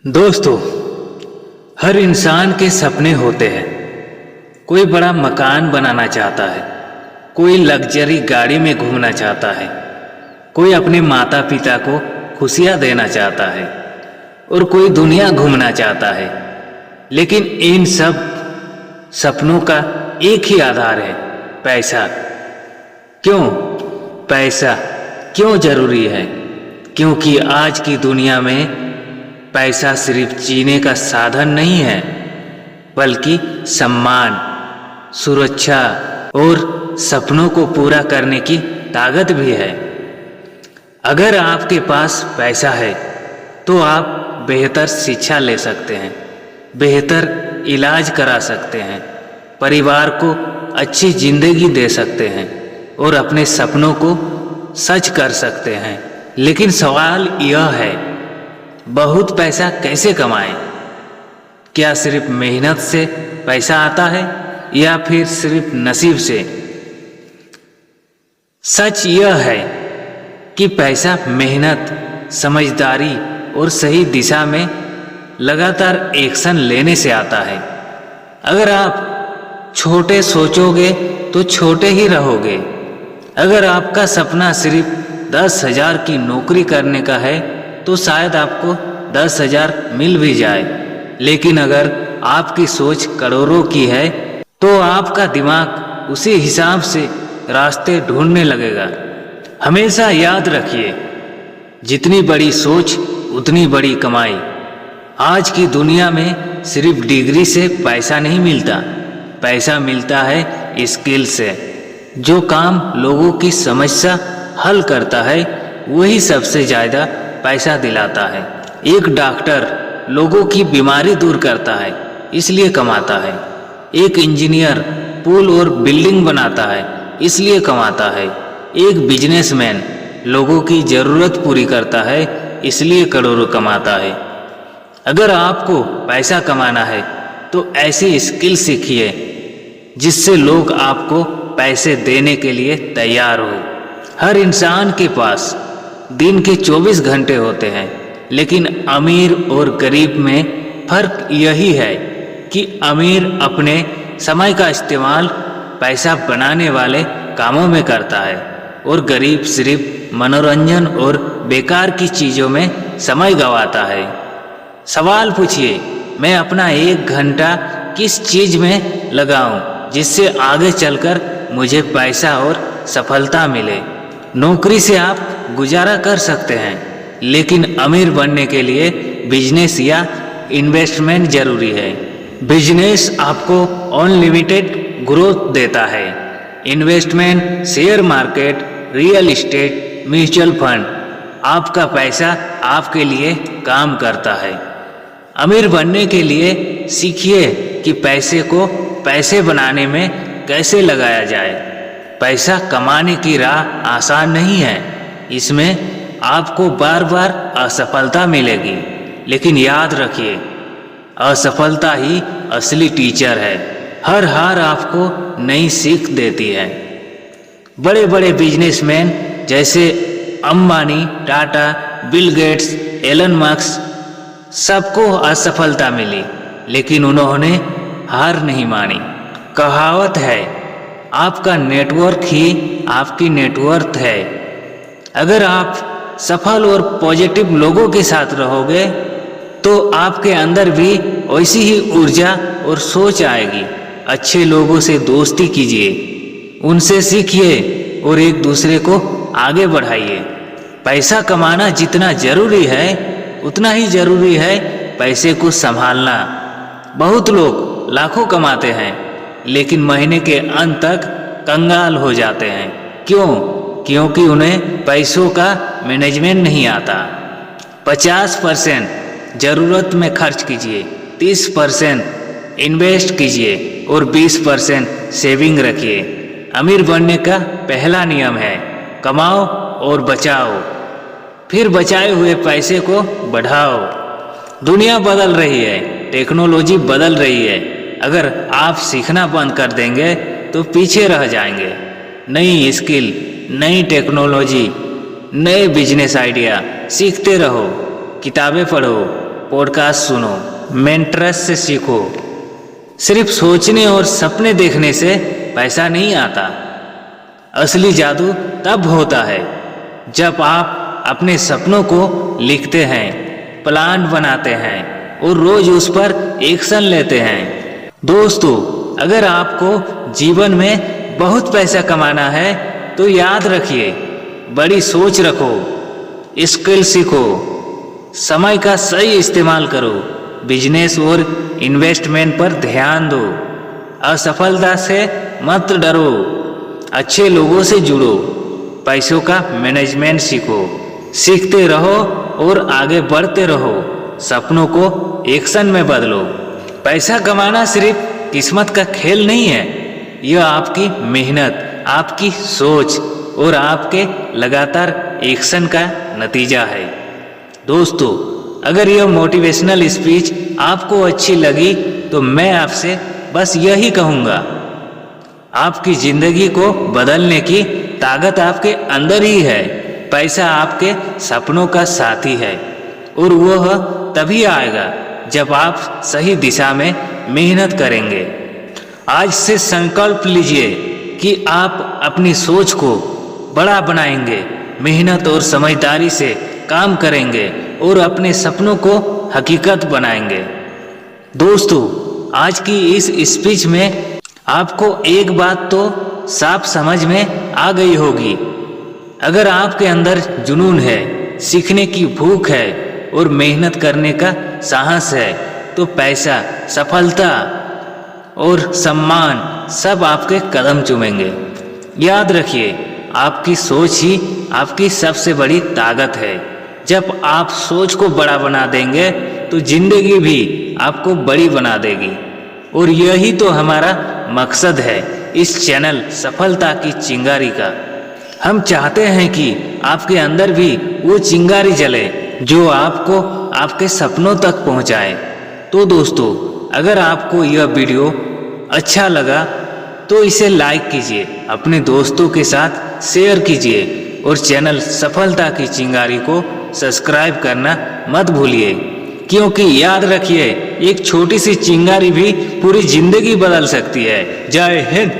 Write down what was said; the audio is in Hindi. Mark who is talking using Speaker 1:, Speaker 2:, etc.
Speaker 1: दोस्तों, हर इंसान के सपने होते हैं। कोई बड़ा मकान बनाना चाहता है, कोई लग्जरी गाड़ी में घूमना चाहता है, कोई अपने माता पिता को खुशियां देना चाहता है और कोई दुनिया घूमना चाहता है। लेकिन इन सब सपनों का एक ही आधार है, पैसा। क्यों पैसा क्यों जरूरी है? क्योंकि आज की दुनिया में पैसा सिर्फ जीने का साधन नहीं है, बल्कि सम्मान, सुरक्षा और सपनों को पूरा करने की ताकत भी है। अगर आपके पास पैसा है तो आप बेहतर शिक्षा ले सकते हैं, बेहतर इलाज करा सकते हैं, परिवार को अच्छी जिंदगी दे सकते हैं और अपने सपनों को सच कर सकते हैं। लेकिन सवाल यह है, बहुत पैसा कैसे कमाएं? क्या सिर्फ मेहनत से पैसा आता है या फिर सिर्फ नसीब से? सच यह है कि पैसा मेहनत, समझदारी और सही दिशा में लगातार एक्शन लेने से आता है। अगर आप छोटे सोचोगे तो छोटे ही रहोगे। अगर आपका सपना सिर्फ 10,000 की नौकरी करने का है तो शायद आपको 10,000 मिल भी जाए। लेकिन अगर आपकी सोच करोड़ों की है तो आपका दिमाग उसी हिसाब से रास्ते ढूंढने लगेगा। हमेशा याद रखिए, जितनी बड़ी सोच उतनी बड़ी कमाई। आज की दुनिया में सिर्फ डिग्री से पैसा नहीं मिलता, पैसा मिलता है स्किल से। जो काम लोगों की समस्या हल करता है वही सबसे ज़्यादा पैसा दिलाता है। एक डॉक्टर लोगों की बीमारी दूर करता है इसलिए कमाता है। एक इंजीनियर पुल और बिल्डिंग बनाता है इसलिए कमाता है। एक बिजनेसमैन लोगों की ज़रूरत पूरी करता है इसलिए करोड़ों कमाता है। अगर आपको पैसा कमाना है तो ऐसी स्किल सीखिए जिससे लोग आपको पैसे देने के लिए तैयार हो। हर इंसान के पास दिन के 24 घंटे होते हैं, लेकिन अमीर और गरीब में फर्क यही है कि अमीर अपने समय का इस्तेमाल पैसा बनाने वाले कामों में करता है और गरीब सिर्फ मनोरंजन और बेकार की चीज़ों में समय गंवाता है। सवाल पूछिए, मैं अपना 1 घंटा किस चीज़ में लगाऊं जिससे आगे चलकर मुझे पैसा और सफलता मिले? नौकरी से आप गुजारा कर सकते हैं, लेकिन अमीर बनने के लिए बिजनेस या इन्वेस्टमेंट जरूरी है। बिजनेस आपको अनलिमिटेड ग्रोथ देता है। Investment, share market, real estate, mutual fund, आपका पैसा आपके लिए काम करता है। अमीर बनने के लिए सीखिए कि पैसे को पैसे बनाने में कैसे लगाया जाए। पैसा कमाने की राह आसान नहीं है, इसमें आपको बार बार असफलता मिलेगी। लेकिन याद रखिए, असफलता ही असली टीचर है। हर हार आपको नई सीख देती है। बड़े बड़े बिजनेसमैन जैसे Ambani, Tata, Bill Gates, Elon Musk, सबको असफलता मिली, लेकिन उन्होंने हार नहीं मानी। कहावत है, आपका नेटवर्क ही आपकी नेटवर्थ है। अगर आप सफल और पॉजिटिव लोगों के साथ रहोगे तो आपके अंदर भी वैसी ही ऊर्जा और सोच आएगी। अच्छे लोगों से दोस्ती कीजिए, उनसे सीखिए और एक दूसरे को आगे बढ़ाइए। पैसा कमाना जितना जरूरी है उतना ही जरूरी है पैसे को संभालना। बहुत लोग लाखों कमाते हैं लेकिन महीने के अंत तक कंगाल हो जाते हैं। क्यों? क्योंकि उन्हें पैसों का मैनेजमेंट नहीं आता। 50% ज़रूरत में खर्च कीजिए, 30% इन्वेस्ट कीजिए और 20% सेविंग रखिए। अमीर बनने का पहला नियम है, कमाओ और बचाओ, फिर बचाए हुए पैसे को बढ़ाओ। दुनिया बदल रही है, टेक्नोलॉजी बदल रही है। अगर आप सीखना बंद कर देंगे तो पीछे रह जाएंगे। नई स्किल, नई टेक्नोलॉजी, नए बिजनेस आइडिया सीखते रहो, किताबें पढ़ो, पॉडकास्ट सुनो, मेंटर्स से सीखो। सिर्फ सोचने और सपने देखने से पैसा नहीं आता। असली जादू तब होता है जब आप अपने सपनों को लिखते हैं, प्लान बनाते हैं और रोज उस पर एक्शन लेते हैं। दोस्तों, अगर आपको जीवन में बहुत पैसा कमाना है तो याद रखिए, बड़ी सोच रखो, स्किल सीखो, समय का सही इस्तेमाल करो, बिजनेस और इन्वेस्टमेंट पर ध्यान दो, असफलता से मत डरो, अच्छे लोगों से जुड़ो, पैसों का मैनेजमेंट सीखो, सीखते रहो और आगे बढ़ते रहो, सपनों को एक्शन में बदलो। पैसा कमाना सिर्फ किस्मत का खेल नहीं है, यह आपकी मेहनत, आपकी सोच और आपके लगातार एक्शन का नतीजा है। दोस्तों, अगर यह मोटिवेशनल स्पीच आपको अच्छी लगी तो मैं आपसे बस यही कहूँगा, आपकी ज़िंदगी को बदलने की ताकत आपके अंदर ही है। पैसा आपके सपनों का साथी है और वह तभी आएगा जब आप सही दिशा में मेहनत करेंगे। आज से संकल्प लीजिए कि आप अपनी सोच को बड़ा बनाएंगे, मेहनत और समझदारी से काम करेंगे और अपने सपनों को हकीकत बनाएंगे। दोस्तों, आज की इस स्पीच में आपको एक बात तो साफ समझ में आ गई होगी, अगर आपके अंदर जुनून है, सीखने की भूख है और मेहनत करने का साहस है तो पैसा, सफलता और सम्मान सब आपके कदम चूमेंगे। याद रखिए, आपकी सोच ही आपकी सबसे बड़ी ताकत है। जब आप सोच को बड़ा बना देंगे तो जिंदगी भी आपको बड़ी बना देगी। और यही तो हमारा मकसद है इस चैनल सफलता की चिंगारी का। हम चाहते हैं कि आपके अंदर भी वो चिंगारी जले जो आपको आपके सपनों तक पहुंचाए। तो दोस्तों, अगर आपको यह वीडियो अच्छा लगा तो इसे लाइक कीजिए, अपने दोस्तों के साथ शेयर कीजिए और चैनल सफलता की चिंगारी को सब्सक्राइब करना मत भूलिए, क्योंकि याद रखिए, एक छोटी सी चिंगारी भी पूरी जिंदगी बदल सकती है। जय हिंद।